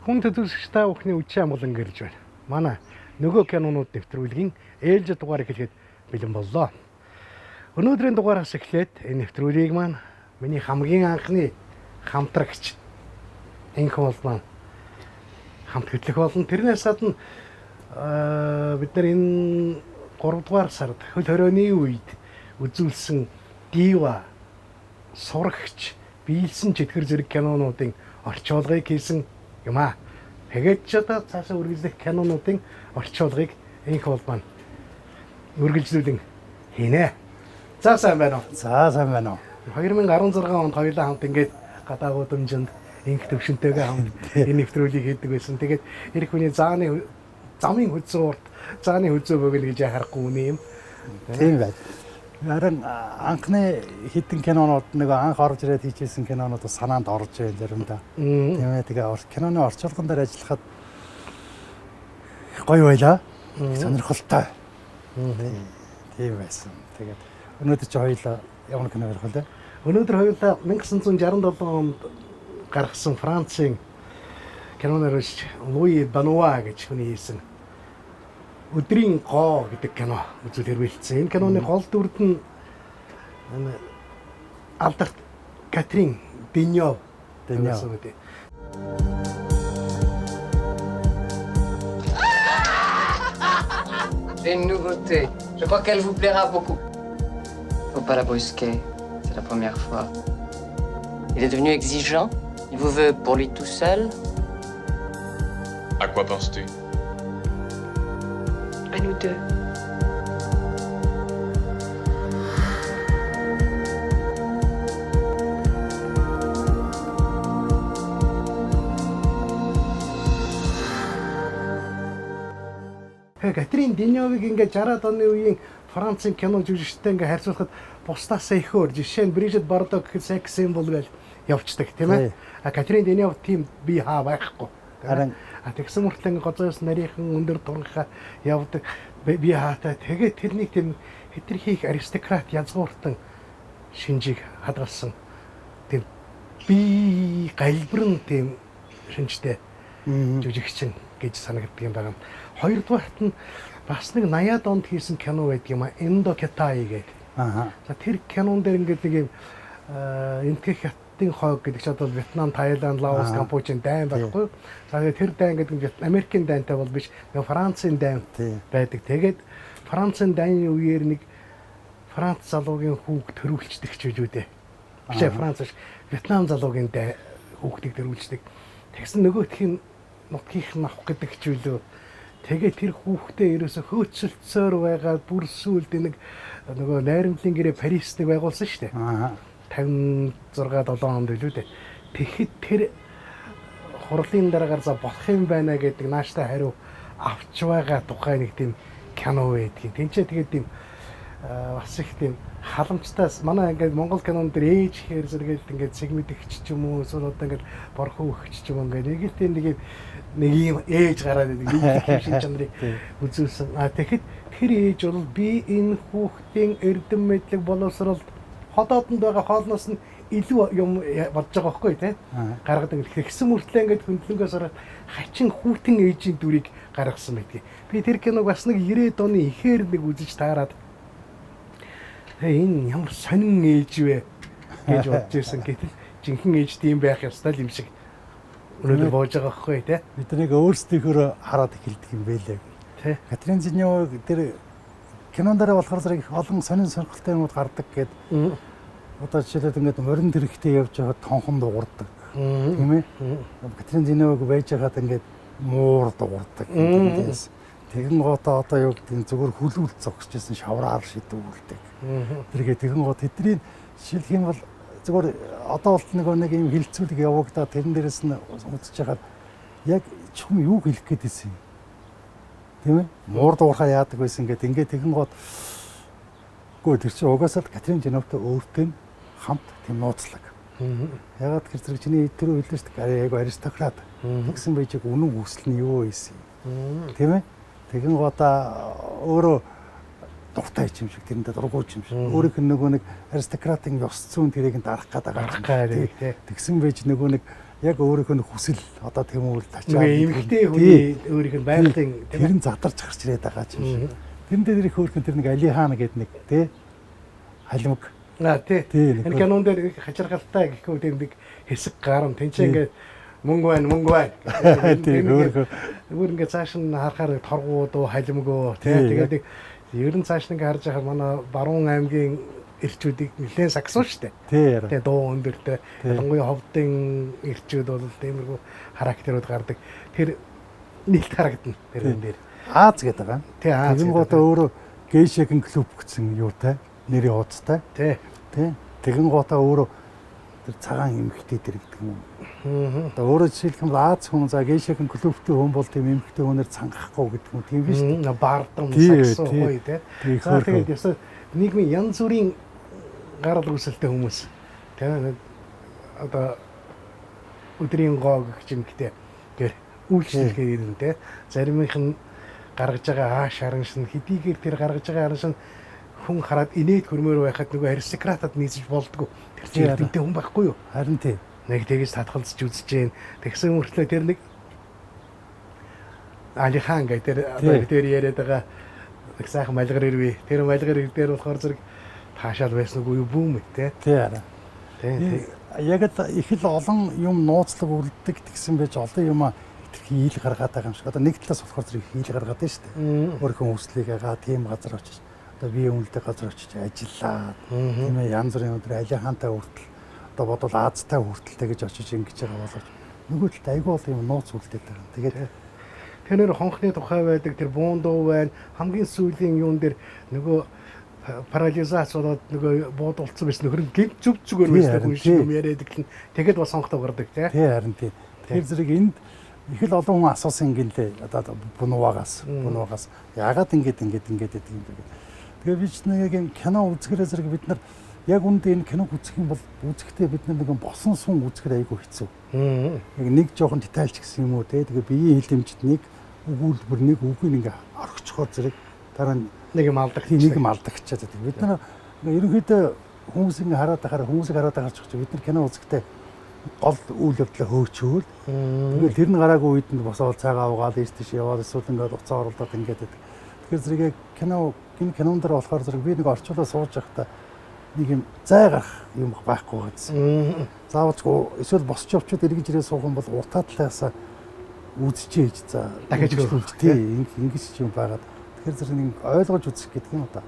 хүн төдөлсөгч та бүхний үдшийн амгалан гэрж байна. Манай нөгөө кинонууд нэвтрүүлгийн ээлж дугаарыг хэлэхэд бэлэн боллоо. Өнөөдрийн дугаараас эхлээд энэ нэвтрүүлгийг маань миний хамгийн анхны хамтрагч энх болмаа хамт хөтлөх болон тэрнээс гадна бид нар энэ 3 дугаар сард хөл хорионы үед үзүүлсэн дива сурагч биелсэн читгэр зэрэг кинонуудын орчуулгыг хийсэн юм аа. Тэгээд ч одоо цаашаа үргэлжлэх кинонуудын орчуулгыг энх болмаа үргэлжлүүлэн хийнэ. За сайн байна уу? За сайн байна уу? 2016 онд хоёулаа хамт ингээд гадаа гудамжинд энх төвшөнтэйгээ хамт энэ нэвтрүүлгийг хийдэг байсан. Тэгээд эх хүний замын хөзөөрт зааны хөзөө бөгөл гэж харахгүй үнэ юм. Тийм байна. Харин анхны хитэн кинонууд нэг анх орж ирээд хийжсэн кинонууд санаанд орж байна заримдаа. Тийм ээ. Тэгээ киноны орчуулган дээр ажиллахад гоё байлаа. Сонирхолтой. Тийм байсан. Тэгээд өнөөдөр чи хоёулаа ямар кино ярих вэ? Өнөөдөр хоёулаа 1967 онд гаргасан Францын кинонерч Луи Бануа гэж хүний хийсэн Өдрийн гоо гэдэг кино үзүүл хэрвэлцсэн. Энэ киноны гол дүрд нь Алдарт Катрин Денёв. C'est une nouveauté. Je crois qu'elle vous plaira beaucoup. Faut pas la brusquer. C'est la première fois. Il est devenu exigeant. Il vous veut pour lui tout seul. À quoi penses-tu? À nous deux. Катрин Денёвыг ингээд 60-аад оны үеийн Францын кино жүжигчтэй ингээд харьцуулахад бусдаасаа их өөр. Жишээ нь Брижит Бардо гэх секс символ гэж явцдаг тийм ээ. Катрин Денёв тийм би хаа байхгүй. Харин тэгсэн мөртлөө ингээд гозоос нарийнхан өндөр турхаа явдаг би хаатай. Тэгээд тэрнийг тийм хэтэрхий их аристократ язгууртан шинжийг хадгалсан. Тийм би галбирн тийм шинжтэй жүжигчин гэж санагддаг юм байна. Хоёрдугаарт нь бас нэг 80-аад онд хийсэн кино байдаг юм а Индокитай гэдэг. За тэр кинон дээр ингээд нэг юм энтгэх хятадын хойг гэдэг чинь бол Вьетнам, Таиланд, Лаос, Кампучийн дайн байхгүй. За тэр дайн гэдэг нь Америкийн дайнтай бол биш. Францын дайн байдаг. Тэгээд Францын дайны үеэр нэг Франц залуугийн хүүг төрүүлждэг ч үү дээ. Биш Франц биш. Вьетнам залуугийн дайн хүүхдийг төрүүлждэг. Тэгсэн нөгөөх нь нутгийнх нь авах гэдэг ч үлээ. Тэгээ тэр хүүхдээ ерөөсө хөөцөлцөөр байгаа бүр сүлд нэг нөгөө найрамдлын гэрээ Парист нэг байгуулсан шүү дээ. 56-7 онд илүү дээ. Тэгэхэд тэр хурлын дараагаар за болох юм байна гэдэг нааштай хариу авч байгаа тухай нэг тийм кино байдгийг. Тинчээ тэгээд тийм бас их тийм халамжтайс манай ингээд Монгол кинон дээр ээж ихээр зэрэгээл ингээд сегмэдэгч ч юм уу эсвэл одоо ингээд борхон өгч ч юм ингээд нэг юм ээж гараад байдаг шинж чанарыг үзүүлсэн. Тэгэхэд тэр ээж бол би энэ хүүхдийн эрдэм мэдлэг боловсролд ходоодонд байгаа хоолноос нь илүү юм бодож байгаа байхгүй тий. Гаргадаг. Тэгсэн мөртлөө ингээд хөндлөнгөөс ороод хачин хүүтэн ээжийн дүрийг гаргасан байдгийг. Би тэр киног бас нэг 90-ад оны ихээр нэг үзэж таарад энэ ямар сонин ээж вэ гэж бодож ирсэн гэтэл жинхэнэ ээж тийм байх ёстой юм шиг өнөөдөр боож байгаа байхгүй тий. бид нэг өөрсдийнхөө хараад эхэлдэг юм байлээ. Тий. Катрин Денёв тэр кинон дээр болохоор зэрэг их олон сонин сонирхолтой юмуд гардаг гэд. Одоо жишээлбэл ингээд морин тэрэгтэй явж байгаа тонхон дуурдаг. Тийм ээ. Катрин Денёвыг байж хаад ингээд муур дуурдаг. Тэгэн гоотоо одоо юу гэдэг зүгээр хүлүүл зогсчихсэн шавраар шидүүлдэг. Тэргээ тэгэн гоо тэдний жишээлх юм бол зүгээр одоо бол нэг юм хилцүүлэг явагдаа тэрэн дээрээс нь үзэж хахад яг чухам юу хэлэх гээд байсан юм. Тийм ээ? Муур дуурхаа яадаг байсан ингээд тэгэн гоод гоо тэр чинь угаасаа Катрин Денёвтой өөртөө хамт тийм нууцлаг. Ягаад тэр зэрэг чиний өдрөө хэлсэн шүү дээ. Яг аристократ. Тэгсэн байж үнэн хүсэл нь юу байсан юм. Тийм ээ? Тэгэн гоодаа өөрөө дуртай юм шиг тэрэндээ дургуйч юм шиг. Өөрийнх нь нөгөө нэг аристократын ёс зүйн тэрийг дарах гэдэг гарах тий. Тэгсэн байж нөгөө нэг яг өөрийнх нь хүсэл одоо тэмүүл тачаад эмэгтэй хүний өөрийнх нь байгалийн тэр нь задарч гарч ирээд байгаа юм шиг. Тэрэндээ тэр их өөрхөн тэр нэг Али хаан гэдэг нэг тий халимг. Тий. Энэ кинон дээр хачиргалтай гэхүү тэр нэг хэсэг гарам тэнцээ ингээд мөнгө байна. Өөр ингээд цааш нь харахаар торгууд уу халимгөө тий. Тэгээд ер нь цааш нь харж байхад манай Баруун аймгийн эрчүүдийг нэлээд сагсан шүү дээ. Тэгээ дуу өндөртэй. Ялангуяа ховдын эрчүүд бол тиймэрхүү характерууд гардаг. Тэр нийлт харагдана тэрэн дээр. Аз гэдэг байгаа. Тий, Аз. Тэгэн гоо өөрөө Гейшегийн клуб гэсэн юутай нэрийн хуудастай. Тий. Тэгэн гоо өөрөө тэр цагаан эмэгтэй тэр гэдэг юм. Одоо өөрөө жишээлх юм бол Аз хүн за Гейшегийн клубтэй хүн бол тийм эмэгтэй хүнээр цангахгүй гэдэг юм тийм биш үү? Бардам сакс гоё тий. Тэгээд ясаа нийгмийн янз бүрийн гарал үүсэлтэй хүмүүс. Тэгээ одоо өдрийн гоо гэх юмхтэй гэр үйлчлэгээ юм тий. Заримынх нь гаргаж байгаа ааш харанш нь хэдийгээр тэр гаргаж байгаа харанш нь хүн хараад инээд хөрмөөр байхад нөгөө аристократад нийцэж болдгоо. Тэр чинь эрдэмтэй хүн байхгүй юу? Харин тий. Нэг тэгэж татгалзаж үзэж гин. Тэгсэн мөртлөө тэр нэг Али хаан гэдэг тэр яриад байгаа нэг сайхан малгар ирвэ. Тэр малгар дээр болохоор зэрэг таашаал байсан уу юу бүүм тий. Тий арай. Тий. Яг их л олон юм нууцлаг үлддэг гэсэн байж олон юм хил гаргаад байгаа юм шиг. Одоо нэг талаас болохоор зэрэг хил гаргаад байна шүү дээ. Өөрхөн хүслийг ага тийм газар очиж одоо бие үнэлдэг газар очиж ажиллаад тийм ээ янз бүрийн өдөр Али хаантай хүртэл одоо бодвол Азтай хүртэл тэгэж очиж ингэж байгаа боловч нөгөө талд айгүй бол юм нууц үлдээд байгаа. Тэгээд тэр хонхны тухай байдаг тэр буундуу байна. Хамгийн сүүлийн юун дээр нөгөө парализац болоод нөгөө буудулцсан байсан нөхөр гинт зүг зүгээр байсан хүн шиг юм яриад гэл тэгэд бас сонхтой гардаг тий. Тий харин тий. Тэр зэрэг энд их л олон хүн асуусан юм гэлээ. Одоо бунуугаас яагаад ингэж гэдэг юм бэ. Тэгээ би ч нэг юм кино үзэхэрээ зэрэг бид нар яг үндэ энэ киног үзэх юм бол үзэхдээ бид нар нэг босон сум үзэхээр айгүй хэцүү. Яг нэг жоохон детальч гэсэн юм уу те. Тэгээ биеийн хилэмжт нэг өгүүлбэр нэг үгийг ингээ орхичхоор зэрэг дараа нэг юм алдагчаад байдаг. Бид нар ерөнхийдөө хүмүүсийг хараад хараач бид нар кино үзэхдээ гол үйл явдлаа хөөчөөл. Тэгээд тэр нь гараагүй үед нь босоод цаагаа уугаад ийш тийш яваад эсвэл ингээд уцаа оруулаад ингээд байдаг. Тэгэхээр зэрэг кинон дээр болохоор зэрэг би нэг орчуулаа сууж байхдаа нэг юм зай гарах юм байхгүй гэсэн. Заавалчгүй эсвэл босч явчаад эргэж ирээ суух юм бол уртаа талаасаа үзчихээж за дахиж хөрвөх тийм ингэж юм байгаад. Тэгэхээр зэрэг нэг ойлгож үзэх гэдэг юм одоо.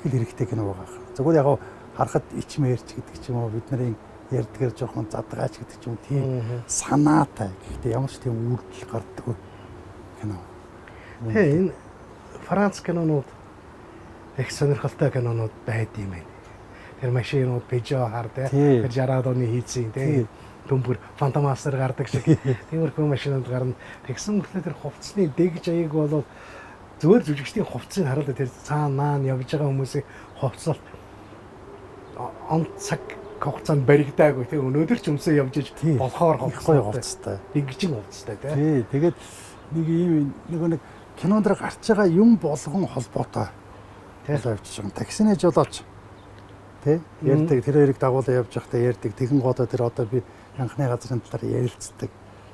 Тэгэл хэрэгтэй кино байгаа. Зүгээр яг харахад ичмээрч гэдэг ч юм уу бидний ярьдгаар жоохон задгаач гэдэг ч юм тийм санаатай. Гэхдээ ямар ч тийм үйлдэл гардаггүй кино. Энэ Франц кинонууд их сонирхолтой кинонууд байд юм байна. Тэр машинууд Peugeot хар тэр 60-аад оны хийцэн тийм дүмбэр фантомастер гардаг шиг тиймэрхүү машинууд гарна. Тэгсэн мөртлөө тэр хувцсны дэгж аяг болоод зүгээр жүжигчдийн хувцсыг харуулдаг тэр цаана явж байгаа хүмүүсийн хувцалт он цаг хугацаанд баригдаагүй тийм өнөөдөр ч өмсөө явж иж болохоор хувцастай. Дэгжин хувцастай тийм. Тэгээд нэг ийм нэг кинон дээр гарч байгаа юм болгон холбоотой. Тийм авчиж байгаа. Таксинэж болооч. Тэ? Ярьдаг тэр хоёрыг дагуулаа явж байхдаа ярьдаг. Тэгэн годоо тэр одоо би анхны газрын талаар ярилцдаг.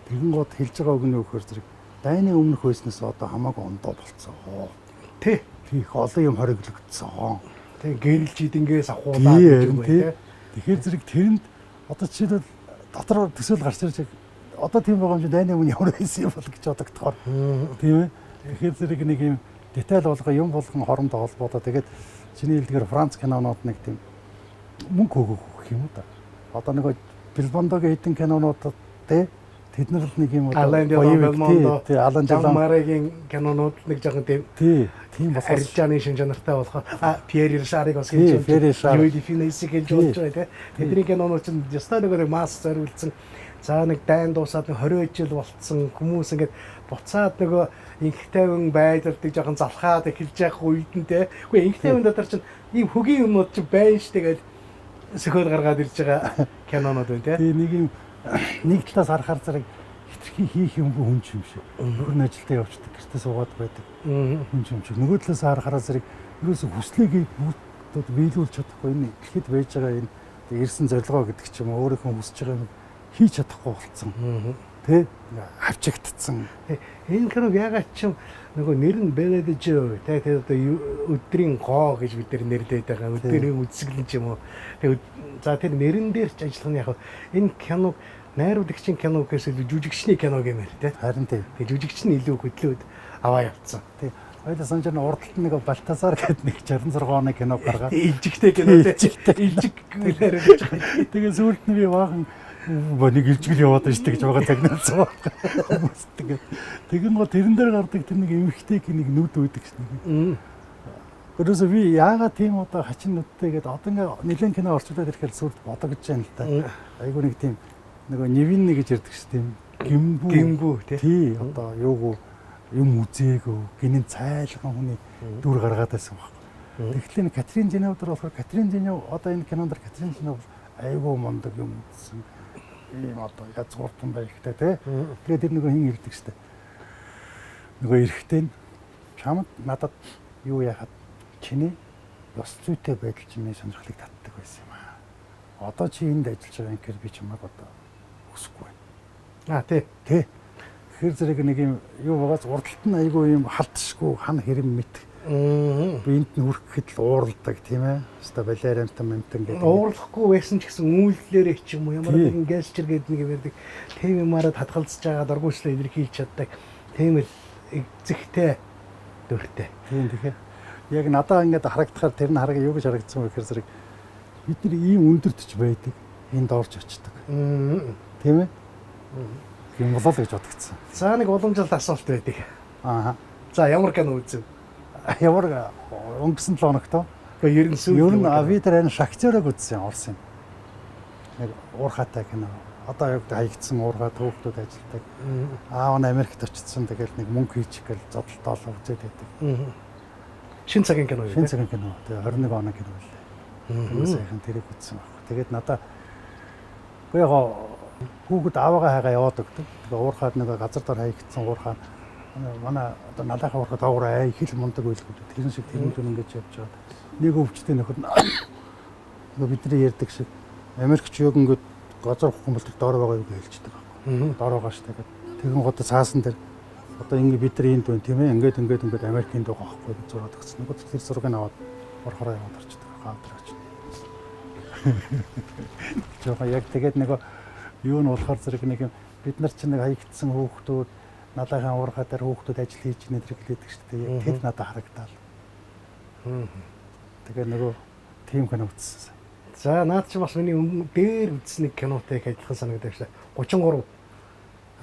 Тэгэн год хэлж байгаа үг нь юу гэхээр зэрэг дайны өмнөх байснаас одоо хамаагүй ондоо болцсон. Тэ. Тийх олон юм хориглогдсон. Тэ гэрэлжид ингээс авахуулаад юм байна. Тэгэхээр зэрэг тэрэнд одоо жишээлбэл дотор төсөөл гарч ирж одоо тийм байгаа юм чи дайны өмнө ямар байсан юм бол гэж бодогдохоор. Тийм ээ. Тэгэхээр зэрэг нэг юм деталь болгоо юм болгон хоорондоо холбоотой. Тэгээд чиний хэлдгээр Франц кинонууд нэг тийм мөнгө хөөгөх юм уу та. Одоо нэг Белмондогийн хэдэн кинонууд тэд нар л нэг юм Алан Делон Алан Делон кинонууд нэг жоохон тийм болох арилжааны шин чанартай болохоор Пьер Ришарыг бас гэж Юди Финесиг гэж болж байгаа тийм. Тэдний кинонууд чинь ястаа нэг масс зориулсан. За нэг дайн дуусаад 20 жил болцсон хүмүүс ингээд буцаад нөгөө инхтайван байдалдаг жоохон залхаад эхэлж явах үед нь те. Үгүй инхтайван дотор чинь ийм хөгийн юмнууд чинь байна ш тэгээд сөхөөр гаргаад ирж байгаа кинонууд байна те. Тийм нэг юм нэг талаас харахаар зэрэг хитрхи хийх юм хүн юм шиг. Нөхөр нь ажилдаа явчихдаг, гэртээ суугаад байдаг. Хүн юм шиг. Нөгөө талаас харахаар зэрэг ерөөсө хүслээгээ бүгд биелүүлж чадахгүй энэ дэлхийд байж байгаа энэ ирсэн зорилгоо гэдэг ч юм уу өөрийнхөө хүсэж байгаа юм хийж чадахгүй болцсон. Тэ авчигдсан. Энэ киног ягаад ч юм нөгөө нэр нь Бенедижо тэ одоо өдрийн гоо гэж бид нар нэрлэдэг байгаа. Өдрийн үзэсгэлэн ч юм уу. Тэгээд за тэр нэрэн дээр ч ажиллах нь яг энэ киног найруулагчийн кино гэхээс илүү жүжигчний кино гэмээр тэ. Харин тийм. Тэгээд жүжигч нь илүү хөдлөөд аваа явцсан. Тийм. Хоёул санаж урдталт нэг Балтазар гэдэг нэг 66 оны кино гаргаад илжигтэй кино тэ. Илжиг гэхээр тэгээ сүүлд нь би баахан нэг илжигэл яваад байна шүү дээ гэж байгаа загнуулсан байна. Тэгээд гоо тэрэн дээр гардаг тэр нэг эмхтэй нэг нүд үйдэг шнэ. Өөрөөсөө би яагаад тийм одоо хачин нүдтэй гэдэг одоо ингээ нэлен кино орчуулаад ирэхээр сүрд бодогдож байна л да. Айгу нэг тийм нөгөө нивин гэж ярьдаг шүү дээ. гимгүү тий одоо юуг юм үзээгөө гинэн цайлган хүний дүр гаргаад байсан баг. Тэгэхээр Катрин Денев дээр болохоор Катрин Денев одоо энэ кинонд Катрин Денев айгу мондөг юм үзсэн. Ийм одоо язгууртан байхтай тий. Тэгээд тэр нөгөө хин ирдэг штэ. Нөгөө эрэхтэй нь чамд надад юу яхад чиний ёс зүйтэй байдал чиний сонирхлыг татдаг байсан юм аа. Одоо чи энд ажиллаж байгаа юм гэхээр би чамайг одоо хүсэхгүй байна. тий. Тий. Тэгэхээр зэрэг нэг юм юу байгаас урдталт нь айгүй юм халтшгүй хан хэрэм мэт. Биэнд нь хүрхэхэд л уурладаг тийм ээ. Хэвээ балерант мэмтэн гэдэг. Уурлахгүй байсан ч гэсэн үйлдэлээрээ ч юм уу ямар нэгэн гялчэр гэдэг нэг юм ярьдаг. Тийм юмараа хадгалзаж байгаа дургүйчлээ илэрхийлж чаддаг. Тийм л эзэгтэй дүртэй. Тийм тэгэхээр яг надаа ингээд харагдахаар тэр нь хараг юу гэж харагдсан вэ гэхээр зэрэг бид нар ийм өндөртч байдаг. Энд орж очдог. Тийм ээ. юм болоо л гэж бодогдсон. За нэг уламжлалт асуулт байдаг. Аа. За ямар кино үзв? Ямар өнгөрсөн 7 хоногт Гэхдээ ер нь би тэр энэ Шахтерыг үзсэн Орсын. Нэг уурхатай кино. Одоо яг хаягдсан уурхай төөхтүүд ажилладаг. Аав нь Америкт очсон. Тэгэл нэг мөнгө хийчих гэл зодтолтоо үзээд байдаг. Шин цагийн кино юу? Шин цагийн кино. Тэгээ 21 оны кино байлаа. Тэгээ сайхан тэрийг үзсэн баг. Тэгээд надаа үгүй яг хүүхэд аавгаа хайгаа яваад өгдөг. Тэгээ уурхаад нэг газар дор хаягдсан уурхаа манай одоо налахаа уурхаа доогоор ай хил мундаг байлгүй. Тэрэн шиг тэрэн ингэж явж байгаа. Нэг өвчтэй нөхөр нөгөө бидний ярьдаг шиг Америкч яг ингээд газар ухсан болдог доор байгаа юу гэж хэлждэг байхгүй. Доор байгаа шүү дээ. Тэгэн гоо цаасан дээр одоо ингээд бид нар энд байна тийм ээ. Ингээд Америкийн дуу байхгүй гэж зураад өгсөн. Нөгөө тэр зургийг аваад орхороо яваад орчдөг. Хаалт орч. Жохоо яг тэгээд нөгөө юу нь болохоор зэрэг нэг юм бид нар чинь нэг хаягдсан хүүхдүүд налахаа уурхаа дээр хүүхдүүд ажил хийж нэтрэг хэлээдэг шүү дээ. Яг тэр надад харагдаал. Тэгээ нөгөө тим кино үзсэн. За наад чи бас миний дээр үзсэн нэг кинотой их адилхан санагдав шээ. 33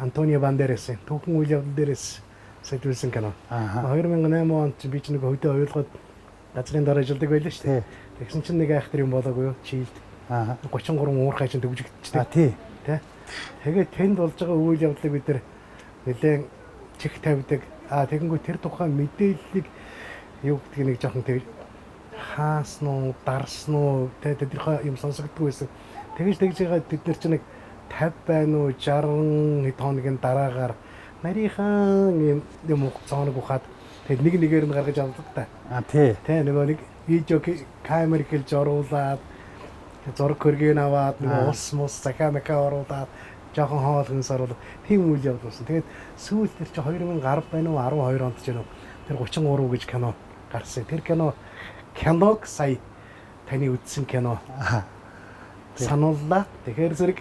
Антонио Бандерасийн түүхэн үйл явдал дээрээс сэтгүүлсэн кино. 2008 онд би ч нэг хөдөө ойлгоод газрын дараа ажилладаг байлаа шүү дээ. Тэгсэн чинь нэг айхтар юм болоогүй юу? Чийлд. 33 уурхай чинь төвжигдчихтэй. Тий. Тэгээд тэнд болж байгаа үйл явдлыг бид нэр нэлээд чих тавьдаг. Тэгэнгүүт тэр тухайн мэдээллийг юу гэдгийг нэг жоохон тэг хаасан уу, дарсан уу, тэрхүү юм сонсогддог байсан. Тэгж байгаа бид нар чинь нэг 50 байна уу, 60 хэд хоногийн дараагаар нарийнхан юм цаанаг ухаад тэг нэг нэгээр нь гаргаж авдаг та. Тий. Нөгөө нэг видео камер хэлж оруулаад зураг хөргийг аваад нэг ус мус захиамака оруулаад жоохон хоолгонс оруулаад тийм үйл явдал болсон. Тэгээд сүүлд тэр чи 2010 байна уу 12 онд ч нөө тэр 33 гэж кино гарсан. Тэр киног сая таны үзсэн кино санууллаа. Тэгэхээр зэрэг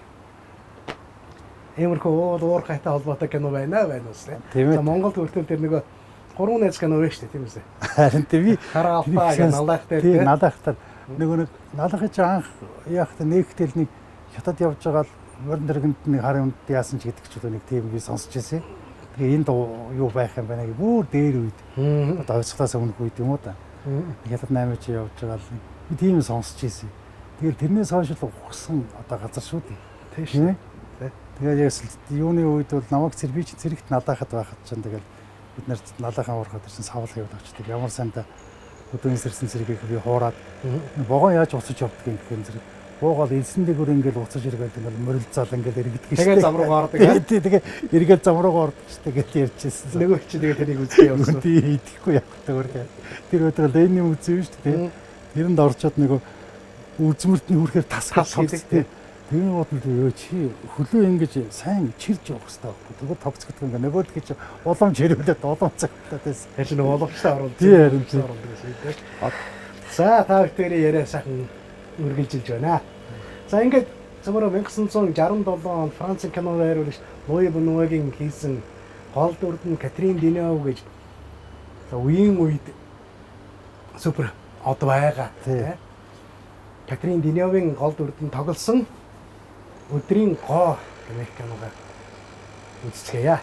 иймэрхүү уурхайтай холбоотой кино байна үстэй. За Монголд хүртэл тэр нэг 3 найз кино байна шүү дээ тийм үстэй. Харин би Хараалпаа гэх налахтай тийм налахтай нэг налахч анх яахт нэгтэл нэг хятад явж байгаа л морин дэргэнд нэг хар юмд яасан ч гэдэг ч нэг тийм би сонсч ирсэн. Тэгээ энд юу байх юм байна гэх бүр дээр үед. Одоо ойцглаас өмнөх үед юм уу та. Хятад 8 чи явж байгаа л би тийм сонсч ирсэн. Тэгээд тэрнээс хойш л ухсан одоо газар шүү дээ. Тийм ээ. Тэгээд яг юуны үед бол намайг би ч зэрэгт налахад байхад ч тэгэл бид нар налахаа уурхаад ирсэн савлаг яваад очдөг. Ямар санда өдөөний сэрсэн зэрэгийг би хуураад вагон яаж уцаж явдаг юм гэхээр зэрэг буугаад элсэн дээгүүр ингээл уцаж иргээд ингээл мөрөлцөөл ингээл иргэдэг шүү. Тэгээ зам руугаа ордог аа. Тэгээ эргээд зам руугаа ордог шүү гэж ярьжсэн. Нөгөө чи тэгээ тэрийг үзье явсан. Тий идэхгүй явах төгөрхөө. Тэр өдөр Ленин үзсэн шүү дээ. Тэрэнд орчоод нөгөө үзмэртний хүрхээр тасгал тоглосон. Тэгээ бодолд ёо чи хөлөө ингэж сайн чирж явах хэрэгтэй байхгүй. Тэгээ тогтцох гэдэг ингээ нөгөөд гэж уламж хэрүүлээд улам цагтаад байсан. Яаж нэг уламжлалаа оруулж. Тий харин тий. За та бүхэн яриа сайхан үргэлжилж байна. За ингээд цөмөрө 1967 онд Францын кино найруулагч Луи Бенуагийн хийсэн гол дүрд нь Катрин Денев гэж үеийн үед супер од байгаа. Катрин Деневийн гол дүрд нь тоглосон өдрийн гоо гэмээр киногаа үзчихье.